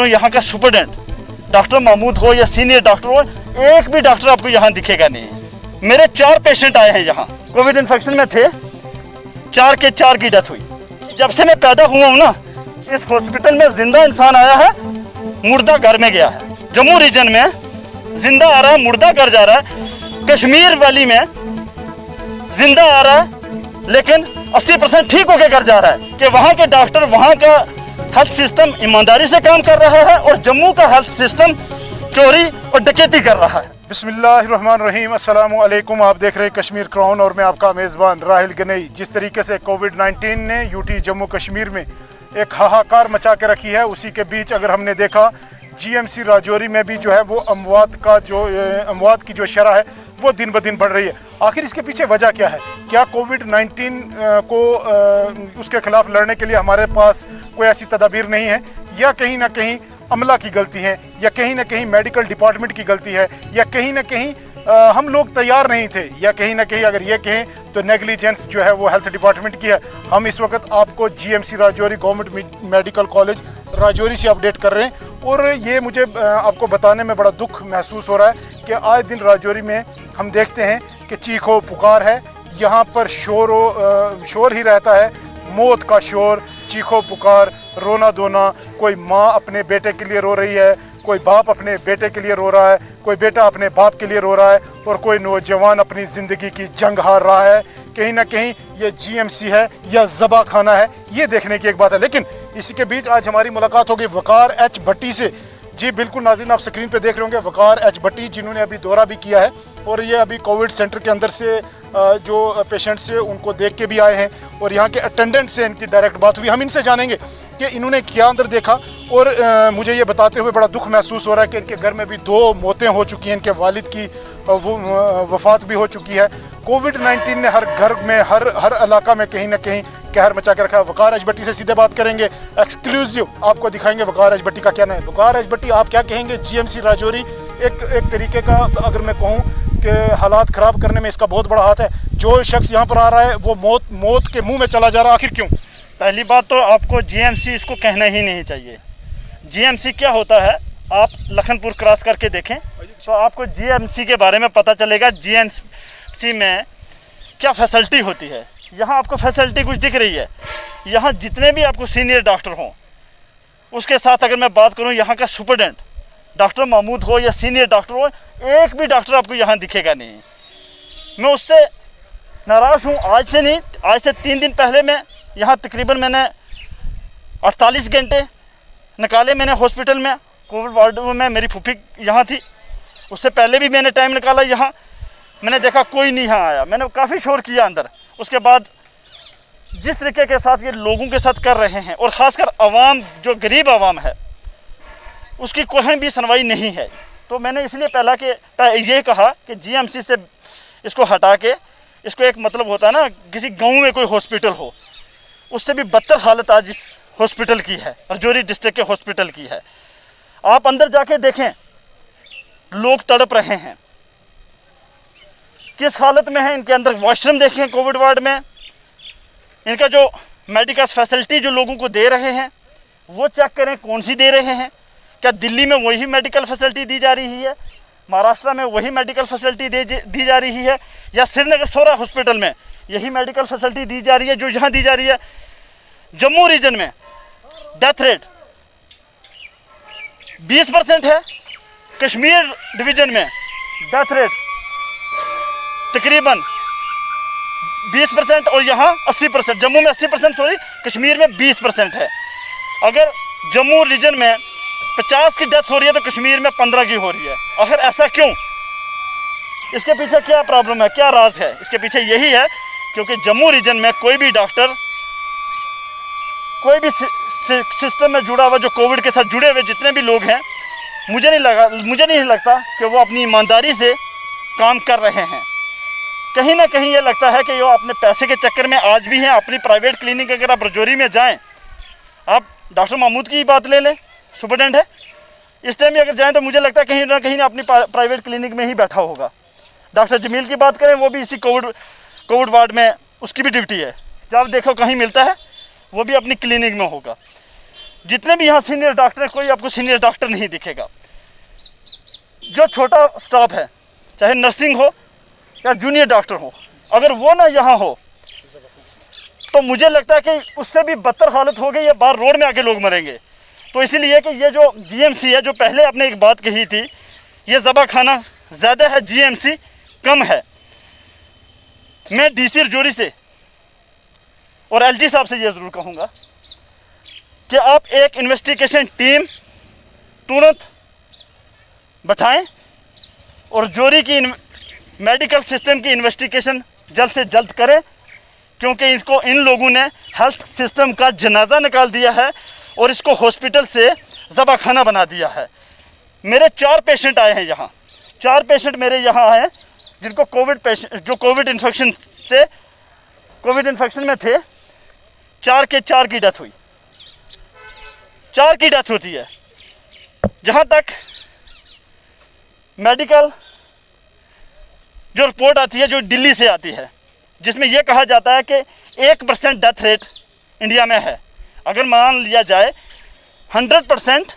यहाँ का superintendent doctor Mahmood हो या सीनियर डॉक्टर हो, एक भी डॉक्टर आपको यहाँ दिखेगा नहीं। मेरे 4 पेशेंट आए हैं यहाँ, कोविड इन्फेक्शन में थे, 4 के 4 की डेथ हुई। जब से मैं पैदा हुआ हूँ ना, इस हॉस्पिटल में जिंदा इंसान आया है, मुर्दा घर में गया है। जम्मू रीजन में जिंदा आ रहा है, मुर्दा घर जा रहा है। कश्मीर वैली में जिंदा आ रहा है लेकिन 80% ठीक होकर घर जा रहा है कि वहाँ के डॉक्टर, वहाँ का हेल्थ सिस्टम ईमानदारी से काम कर रहा है और जम्मू का हेल्थ सिस्टम चोरी और डकैती कर रहा है। बिस्मिल्लाहिर्रहमानिर्रहीम, अस्सलामु अलैकुम। आप देख रहे हैं कश्मीर क्राउन और मैं आपका मेज़बान राहिल गनई। जिस तरीके से कोविड-19 ने यूटी जम्मू कश्मीर में एक हाहाकार मचा के रखी है, उसी के बीच अगर हमने देखा जीएमसी राजौरी में भी जो है वो अमवात की जो शरह है वो दिन ब दिन बढ़ रही है। आखिर इसके पीछे वजह क्या है? क्या कोविड-19 को उसके खिलाफ लड़ने के लिए हमारे पास कोई ऐसी तदाबीर नहीं है, या कहीं ना कहीं अमला की गलती है, या कहीं ना कहीं मेडिकल डिपार्टमेंट की गलती है, या कहीं ना कहीं हम लोग तैयार नहीं थे, या कहीं ना कहीं अगर ये कहें तो नेग्लिजेंस जो है वो हेल्थ डिपार्टमेंट की है। हम इस वक्त आपको GMC Rajouri government medical college Rajouri से अपडेट कर रहे हैं और ये मुझे आपको बताने में बड़ा दुख महसूस हो रहा है कि आए दिन राजौरी में हम देखते हैं कि चीखो पुकार है, यहाँ पर शोर ही रहता है, मौत का शोर, चीखो पुकार, रोना धोना। कोई माँ अपने बेटे के लिए रो रही है, कोई बाप अपने बेटे के लिए रो रहा है, कोई बेटा अपने बाप के लिए रो रहा है और कोई नौजवान अपनी ज़िंदगी की जंग हार रहा है। कहीं ना कहीं ये जीएमसी है या ज़बा खाना है, ये देखने की एक बात है। लेकिन इसी के बीच आज हमारी मुलाकात होगी वकार एच भट्टी से। जी बिल्कुल नाज़रीन, आप स्क्रीन पे देख रहे होंगे वकार एच भट्टी, जिन्होंने अभी दौरा भी किया है और ये अभी कोविड सेंटर के अंदर से जो पेशेंट्स है उनको देख के भी आए हैं और यहाँ के अटेंडेंट से इनकी डायरेक्ट बात हुई। हम इनसे जानेंगे कि इन्होंने क्या अंदर देखा और मुझे ये बताते हुए बड़ा दुख महसूस हो रहा है कि इनके घर में भी 2 मौतें हो चुकी हैं, इनके वालिद की वफ़ात भी हो चुकी है। कोविड-19 ने हर घर में, हर इलाका में कहीं ना कहीं कहर मचा के रखा है। वकार एच भट्टी से सीधे बात करेंगे, एक्सक्लूसिव आपको दिखाएंगे वकार एच भट्टी का क्या है। वकार एच भट्टी, आप क्या कहेंगे? जीएमसी राजौरी एक तरीके का अगर मैं कहूँ कि हालात ख़राब करने में इसका बहुत बड़ा हाथ है। जो शख्स यहाँ पर आ रहा है वो मौत के मुँह में चला जा रहा है, आखिर क्यों? पहली बात तो आपको जीएमसी इसको कहना ही नहीं चाहिए। जीएमसी क्या होता है, आप लखनपुर क्रॉस करके देखें तो आपको जीएमसी के बारे में पता चलेगा। जीएमसी में क्या फैसिलिटी होती है। यहाँ आपको फैसिलिटी कुछ दिख रही है। यहाँ जितने भी आपको सीनियर डॉक्टर हों, उसके साथ अगर मैं बात करूँ, यहाँ का सुपरडेंट डॉक्टर महमूद हो या सीनियर डॉक्टर हो, एक भी डॉक्टर आपको यहाँ दिखेगा नहीं। मैं उससे नाराज़ हूँ। आज से नहीं, आज से 3 दिन पहले मैं यहाँ तकरीबन मैंने 48 घंटे निकाले मैंने हॉस्पिटल में, कोविड वार्ड में। मेरी फूफी यहाँ थी, उससे पहले भी मैंने टाइम निकाला यहाँ। मैंने देखा कोई नहीं यहाँ आया, मैंने काफ़ी शोर किया अंदर। उसके बाद जिस तरीके के साथ ये लोगों के साथ कर रहे हैं और ख़ासकर आवाम, जो गरीब आवाम है, उसकी कोई भी सुनवाई नहीं है। तो मैंने इसलिए पहला कि ये कहा कि जीएमसी से इसको हटा के, इसको एक मतलब होता है ना, किसी गाँव में कोई हॉस्पिटल हो, उससे भी बदतर हालत आज इस हॉस्पिटल की है, राजौरी डिस्ट्रिक्ट के हॉस्पिटल की है। आप अंदर जाके देखें, लोग तड़प रहे हैं, किस हालत में है। इनके अंदर वॉशरूम देखें, कोविड वार्ड में इनका जो मेडिकल फैसिलिटी जो लोगों को दे रहे हैं वो चेक करें, कौन सी दे रहे हैं। क्या दिल्ली में वही मेडिकल फैसिलिटी दी जा रही है, महाराष्ट्र में वही मेडिकल फैसिलिटी दी जा रही है, या श्रीनगर सोरा हॉस्पिटल में यही मेडिकल फैसिलिटी दी जा रही है जो यहाँ दी जा रही है? जम्मू रीजन में डेथ रेट 20% है, कश्मीर डिवीज़न में डेथ रेट तकरीबन 20% और यहाँ 80%। जम्मू में 80%, सॉरी, कश्मीर में 20% है। अगर जम्मू रीजन में 50 की डेथ हो रही है तो कश्मीर में 15 की हो रही है। आखिर ऐसा क्यों? इसके पीछे क्या प्रॉब्लम है, क्या राज है? इसके पीछे यही है क्योंकि जम्मू रीजन में कोई भी डॉक्टर, कोई भी सिस्टम में जुड़ा हुआ, जो कोविड के साथ जुड़े हुए जितने भी लोग हैं, मुझे नहीं लगता कि वो अपनी ईमानदारी से काम कर रहे हैं। कहीं ना कहीं ये लगता है कि वो अपने पैसे के चक्कर में आज भी हैं। अपनी प्राइवेट क्लिनिक अगर आप राजौरी में जाएं, आप डॉक्टर महमूद की बात ले लें, सुपरडेंट है, इस टाइम भी अगर जाएं तो मुझे लगता है कहीं ना कहीं अपनी प्राइवेट क्लिनिक में ही बैठा होगा। डॉक्टर जमील की बात करें, वो भी इसी कोविड वार्ड में उसकी भी ड्यूटी है। जब देखो कहीं मिलता है वो भी अपनी क्लिनिक में होगा। जितने भी यहाँ सीनियर डॉक्टर हैं, कोई आपको सीनियर डॉक्टर नहीं दिखेगा। जो छोटा स्टाफ है, चाहे नर्सिंग हो या जूनियर डॉक्टर हो, अगर वो ना यहाँ हो तो मुझे लगता है कि उससे भी बदतर हालत हो गई है, बाहर रोड में आके लोग मरेंगे। तो इसीलिए कि ये जो जीएमसी है, जो पहले आपने एक बात कही थी, ये ज़बा खाना ज़्यादा है, जीएमसी कम है। मैं डीसी रजौरी से और एलजी साहब से ये ज़रूर कहूँगा कि आप एक इन्वेस्टिगेशन टीम तुरंत बैठाएं और रजौरी की मेडिकल सिस्टम की इन्वेस्टिगेशन जल्द से जल्द करें, क्योंकि इसको इन लोगों ने हेल्थ सिस्टम का जनाजा निकाल दिया है और इसको हॉस्पिटल से ज़बा खाना बना दिया है। मेरे 4 पेशेंट आए हैं यहाँ, 4 पेशेंट मेरे यहाँ आए हैं जिनको कोविड इन्फेक्शन में थे। 4 के 4 की डेथ हुई, 4 की डेथ होती है। जहाँ तक मेडिकल जो रिपोर्ट आती है, जो दिल्ली से आती है, जिसमें यह कहा जाता है कि 1% डेथ रेट इंडिया में है। अगर मान लिया जाए 100%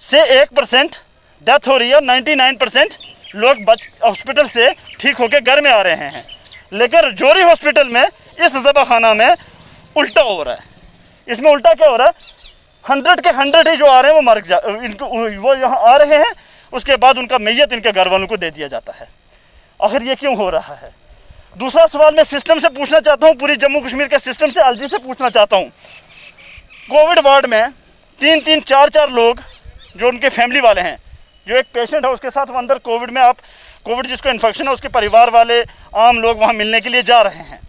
से 1% डेथ हो रही है और 99% लोग हॉस्पिटल से ठीक होकर घर में आ रहे हैं, लेकिन रजौरी हॉस्पिटल में, इस ज़बा खाना में उल्टा हो रहा है। इसमें उल्टा क्या हो रहा है, 100 के 100 ही जो आ रहे हैं वो यहाँ आ रहे हैं, उसके बाद उनका मैयत इनके घर वालों को दे दिया जाता है। आखिर ये क्यों हो रहा है? दूसरा सवाल मैं सिस्टम से पूछना चाहता हूँ, पूरी जम्मू कश्मीर के सिस्टम से, एलजी से पूछना चाहता हूँ। कोविड वार्ड में 3-3, 4-4 लोग जो उनके फैमिली वाले हैं, जो एक पेशेंट है उसके साथ वो अंदर कोविड में, आप कोविड जिसको इन्फेक्शन है उसके परिवार वाले, आम लोग वहाँ मिलने के लिए जा रहे हैं।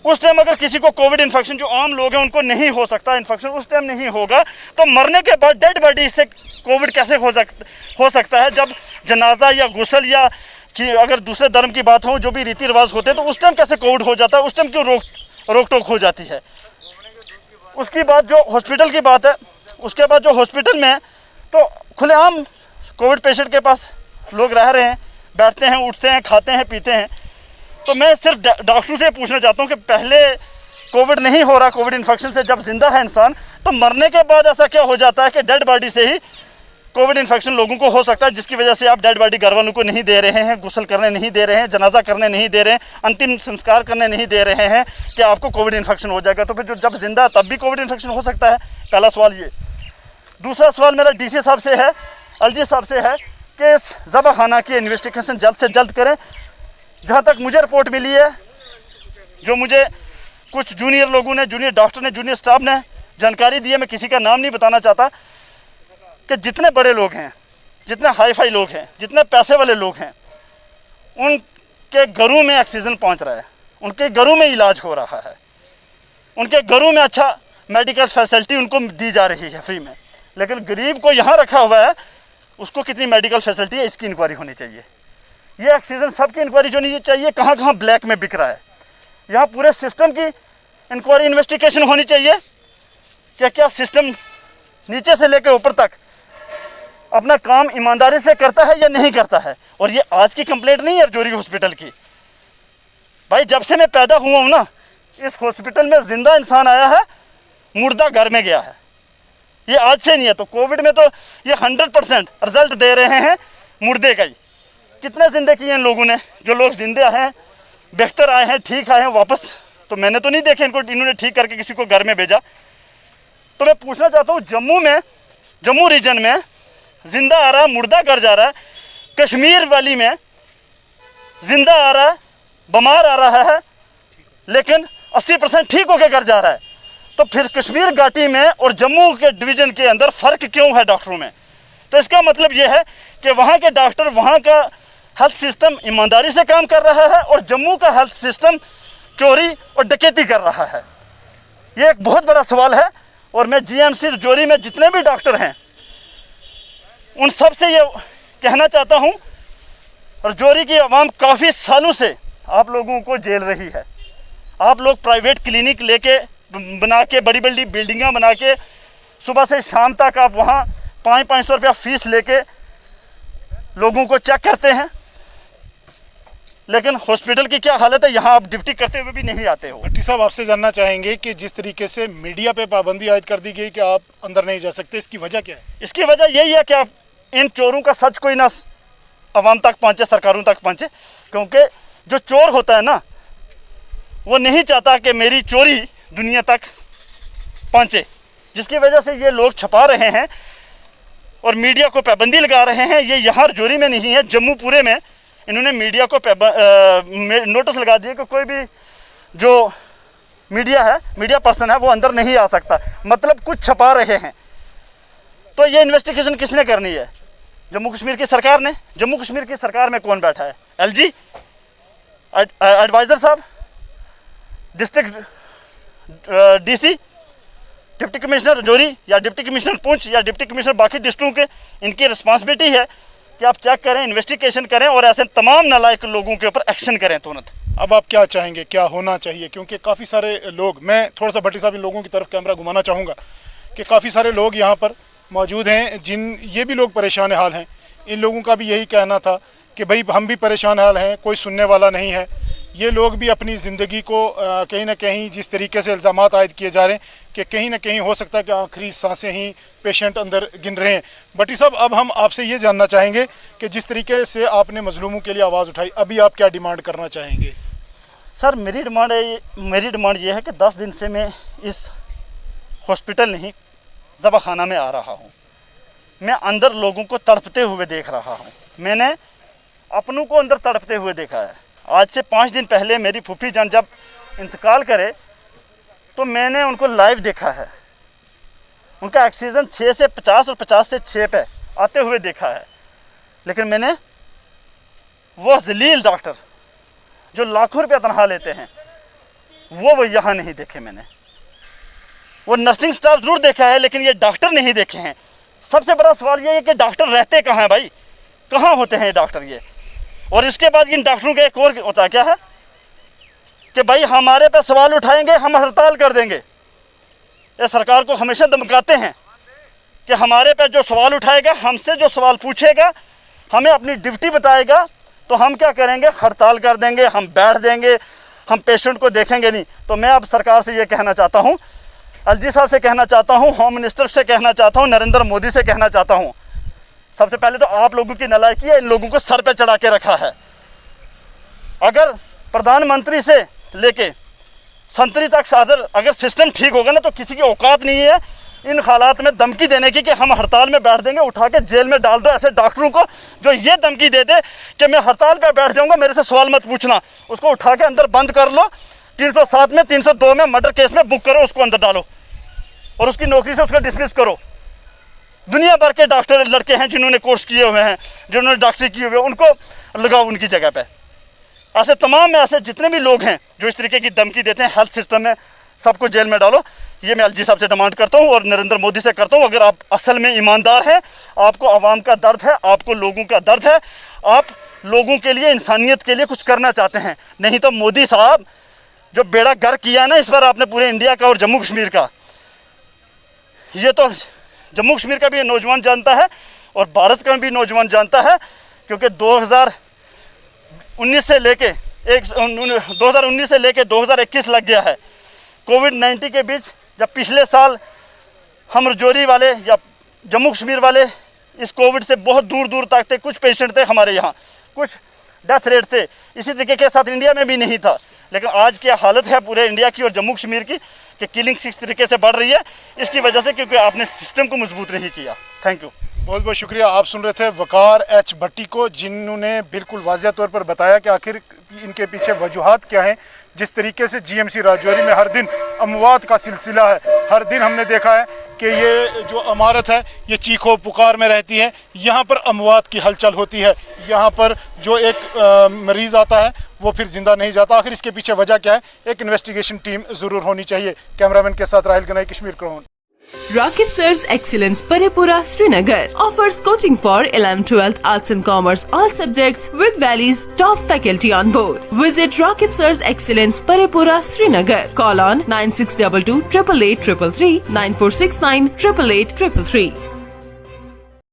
उस टाइम अगर किसी को कोविड इन्फेक्शन, जो आम लोग हैं उनको नहीं हो सकता इन्फेक्शन, उस टाइम नहीं होगा, तो मरने के बाद डेड बॉडी से कोविड कैसे हो सकता है? जब जनाजा या गुस्ल या कि अगर दूसरे धर्म की बात हो, जो भी रीति रिवाज होते हैं, तो उस टाइम कैसे कोविड हो जाता है? उस टाइम क्यों रोक टोक हो जाती है? उसकी बात जो हॉस्पिटल की बात है, उसके बाद जो हॉस्पिटल में तो खुलेआम कोविड पेशेंट के पास लोग रह रहे हैं, बैठते हैं, उठते हैं, खाते हैं, पीते हैं। तो मैं सिर्फ डॉक्टरों से पूछना चाहता हूँ कि पहले कोविड नहीं हो रहा, कोविड इन्फेक्शन से जब जिंदा है इंसान, तो मरने के बाद ऐसा क्या हो जाता है कि डेड बॉडी से ही कोविड इन्फेक्शन लोगों को हो सकता है, जिसकी वजह से आप डेड बॉडी घर वालों को नहीं दे रहे हैं, गुस्ल करने नहीं दे रहे हैं, जनाजा करने नहीं दे रहे हैं, अंतिम संस्कार करने नहीं दे रहे हैं कि आपको कोविड इन्फेक्शन हो जाएगा। तो फिर जो जब जिंदा तब भी कोविड इन्फेक्शन हो सकता है? पहला सवाल ये। दूसरा सवाल मेरा डीसी साहब से है, एलजी साहब से है कि इस ज़बा खाना की इन्वेस्टिगेशन जल्द से जल्द करें। जहाँ तक मुझे रिपोर्ट मिली है, जो मुझे कुछ जूनियर लोगों ने, जूनियर डॉक्टर ने, जूनियर स्टाफ ने जानकारी दी है, मैं किसी का नाम नहीं बताना चाहता, कि जितने बड़े लोग हैं, जितने हाई फाई लोग हैं, जितने पैसे वाले लोग हैं, उनके घरों में ऑक्सीजन पहुंच रहा है, उनके घरों में इलाज हो रहा है, उनके घरों में अच्छा मेडिकल फैसिलिटी उनको दी जा रही है फ्री में। लेकिन गरीब को यहाँ रखा हुआ है, उसको कितनी मेडिकल फैसिलिटी है, इसकी इंक्वायरी होनी चाहिए। ये ऑक्सीजन सबकी इंक्वायरी जो नहीं चाहिए, कहाँ कहाँ ब्लैक में बिक रहा है, यहाँ पूरे सिस्टम की इंक्वायरी, इन्वेस्टिगेशन होनी चाहिए कि क्या सिस्टम नीचे से लेकर ऊपर तक अपना काम ईमानदारी से करता है या नहीं करता है। और ये आज की कंप्लेंट नहीं है रजौरी हॉस्पिटल की भाई, जब से मैं पैदा हुआ हूँ ना, इस हॉस्पिटल में जिंदा इंसान आया है, मुर्दा घर में गया है। ये आज से नहीं है। तो कोविड में तो ये 100% रिजल्ट दे रहे हैं मुर्दे का ही। कितने जिंदे किए इन लोगों ने, जो लोग जिंदे आए हैं, बेहतर आए हैं, ठीक आए हैं वापस, तो मैंने तो नहीं देखे इनको, इन्होंने ठीक करके किसी को घर में भेजा। तो मैं पूछना चाहता हूँ, जम्मू में, जम्मू रीजन में जिंदा आ रहा है, मुर्दा घर जा रहा है, कश्मीर वैली में जिंदा आ रहा है, बीमार आ रहा है, लेकिन 80% ठीक होकर घर जा रहा है। तो फिर कश्मीर घाटी में और जम्मू के डिवीज़न के अंदर फ़र्क क्यों है डॉक्टरों में? तो इसका मतलब ये है कि वहाँ के डॉक्टर, वहाँ का हेल्थ सिस्टम ईमानदारी से काम कर रहा है और जम्मू का हेल्थ सिस्टम चोरी और डकैती कर रहा है। ये एक बहुत बड़ा सवाल है। और मैं जीएमसी रजौरी में जितने भी डॉक्टर हैं, उन सब से ये कहना चाहता हूँ, रजौरी की आवाम काफ़ी सालों से आप लोगों को झेल रही है। आप लोग प्राइवेट क्लिनिक लेके बना के, बड़ी बड़ी बिल्डिंगें बना के, सुबह से शाम तक आप वहाँ 500-500 रुपया फीस लेके लोगों को चेक करते हैं। लेकिन हॉस्पिटल की क्या हालत है, यहाँ आप ड्यूटी करते हुए भी नहीं आते हो। भट्टी साहब, आपसे जानना चाहेंगे कि जिस तरीके से मीडिया पे पाबंदी आयद कर दी गई कि आप अंदर नहीं जा सकते, इसकी वजह क्या है? इसकी वजह यही है कि आप इन चोरों का सच कोई ना आवाम तक पहुँचे, सरकारों तक पहुँचे, क्योंकि जो चोर होता है ना वो नहीं चाहता कि मेरी चोरी दुनिया तक पहुँचे, जिसकी वजह से ये लोग छुपा रहे हैं और मीडिया को पाबंदी लगा रहे हैं। ये यहाँ रजौरी में नहीं है, जम्मू पूरे में इन्होंने मीडिया को नोटिस लगा दिया कि कोई भी जो मीडिया पर्सन है वो अंदर नहीं आ सकता, मतलब कुछ छुपा रहे हैं। तो ये इन्वेस्टिगेशन किसने करनी है? जम्मू कश्मीर की सरकार ने। जम्मू कश्मीर की सरकार में कौन बैठा है? LG एडवाइज़र साहब, district DC, deputy commissioner Rajouri या डिप्टी कमिश्नर पुंछ या डिप्टी कमिश्नर बाकी डिस्ट्रिक्टों के, इनकी रिस्पॉन्सिबिलिटी है कि आप चेक करें, इन्वेस्टिगेशन करें और ऐसे तमाम नालायक लोगों के ऊपर एक्शन करें तुरंत। अब आप क्या चाहेंगे, क्या होना चाहिए? क्योंकि काफ़ी सारे लोग, मैं थोड़ा सा भट्टी साहब इन लोगों की तरफ कैमरा घुमाना चाहूँगा कि काफ़ी सारे लोग यहाँ पर मौजूद हैं ये भी लोग परेशान हाल हैं। इन लोगों का भी यही कहना था कि भाई हम भी परेशान हाल हैं, कोई सुनने वाला नहीं है। ये लोग भी अपनी ज़िंदगी को कहीं ना कहीं जिस तरीके से इल्ज़ामात आयद किए जा रहे हैं कि कहीं ना कहीं हो सकता है कि आखिरी सांसें ही पेशेंट अंदर गिन रहे हैं। भट्टी साहब, अब हम आपसे ये जानना चाहेंगे कि जिस तरीके से आपने मजलूमों के लिए आवाज़ उठाई, अभी आप क्या डिमांड करना चाहेंगे? सर, मेरी डिमांड ये है कि 10 दिन से मैं इस हॉस्पिटल नहीं ज़बाखाना में आ रहा हूँ। मैं अंदर लोगों को तड़पते हुए देख रहा हूँ। मैंने अपनों को अंदर तड़पते हुए देखा है। आज से 5 दिन पहले मेरी फूफी जान जब इंतकाल करे तो मैंने उनको लाइव देखा है। उनका ऑक्सीजन 6 से 50 और 50 से 6 पे आते हुए देखा है। लेकिन मैंने वो जलील डॉक्टर जो लाखों रुपया तनख्वाह लेते हैं वो यहाँ नहीं देखे मैंने। वो नर्सिंग स्टाफ ज़रूर देखा है लेकिन ये डॉक्टर नहीं देखे हैं। सबसे बड़ा सवाल ये है कि डॉक्टर रहते कहाँ हैं भाई, कहाँ होते हैं डॉक्टर ये? और इसके बाद इन डॉक्टरों का एक और होता क्या है कि भाई हमारे पे सवाल उठाएंगे, हम हड़ताल कर देंगे। ये सरकार को हमेशा धमकाते हैं कि हमारे पे जो सवाल उठाएगा, हमसे जो सवाल पूछेगा, हमें अपनी ड्यूटी बताएगा तो हम क्या करेंगे, हड़ताल कर देंगे, हम बैठ देंगे, हम पेशेंट को देखेंगे नहीं। तो मैं अब सरकार से ये कहना चाहता हूँ, LG साहब से कहना चाहता हूँ, होम मिनिस्टर से कहना चाहता हूँ, नरेंद्र मोदी से कहना चाहता हूँ, सबसे पहले तो आप लोगों की नालायकी है, इन लोगों को सर पे चढ़ा के रखा है। अगर प्रधानमंत्री से लेके संतरी तक अगर सिस्टम ठीक होगा ना तो किसी की औकात नहीं है इन हालात में धमकी देने की कि हम हड़ताल में बैठ देंगे, उठा के जेल में डाल दो ऐसे डॉक्टरों को जो ये धमकी दे दे कि मैं हड़ताल पे बैठ जाऊंगा, मेरे से सवाल मत पूछना। उसको उठा के अंदर बंद कर लो, 307 में 302 में मर्डर केस में बुक करो, उसको अंदर डालो और उसकी नौकरी से उसको डिसमिस करो। दुनिया भर के डॉक्टर लड़के हैं जिन्होंने कोर्स किए हुए हैं, जिन्होंने डॉक्टरी किए हुए हैं, उनको लगाओ उनकी जगह पे। ऐसे तमाम ऐसे जितने भी लोग हैं जो इस तरीके की धमकी देते हैं हेल्थ सिस्टम में, सबको जेल में डालो। ये मैं LG साहब से डिमांड करता हूँ और नरेंद्र मोदी से करता हूँ। अगर आप असल में ईमानदार हैं, आपको आवाम का दर्द है, आपको लोगों का दर्द है, आप लोगों के लिए, इंसानियत के लिए कुछ करना चाहते हैं, नहीं तो मोदी साहब जो बेड़ा गर्क किया है ना इस बार आपने पूरे इंडिया का और जम्मू कश्मीर का, ये तो जम्मू कश्मीर का भी नौजवान जानता है और भारत का भी नौजवान जानता है, क्योंकि 2019 से लेके 2021 लग गया है। कोविड-19 के बीच जब पिछले साल हम रजौरी वाले या जम्मू कश्मीर वाले इस कोविड से बहुत दूर दूर तक थे, कुछ पेशेंट थे हमारे यहाँ, कुछ डेथ रेट थे, इसी तरीके के साथ इंडिया में भी नहीं था। लेकिन आज क्या हालत है पूरे इंडिया की और जम्मू कश्मीर की कि किलिंग इस तरीके से बढ़ रही है, इसकी वजह से क्योंकि आपने सिस्टम को मजबूत नहीं किया। थैंक यू, बहुत बहुत शुक्रिया। आप सुन रहे थे वकार H भट्टी को, जिन्होंने बिल्कुल वाज़िया तौर पर बताया कि आखिर इनके पीछे वजूहात क्या हैं। जिस तरीके से GMC राजौरी में हर दिन अमवात का सिलसिला है, हर दिन हमने देखा है कि ये जो इमारत है ये चीखो पुकार में रहती है, यहाँ पर अमवात की हलचल होती है, यहाँ पर जो एक मरीज़ आता है वो फिर ज़िंदा नहीं जाता। आखिर इसके पीछे वजह क्या है, एक इन्वेस्टिगेशन टीम ज़रूर होनी चाहिए। कैमरामैन के साथ Rahil Ganai, Kashmir crown. Rakib Sir's Excellence Paripura Srinagar offers coaching for 11th, 12th, Arts and Commerce, all subjects with Valley's top faculty on board. Visit Rakib Sir's Excellence Paripura Srinagar. Call on 9622 888 333 9469 888 333.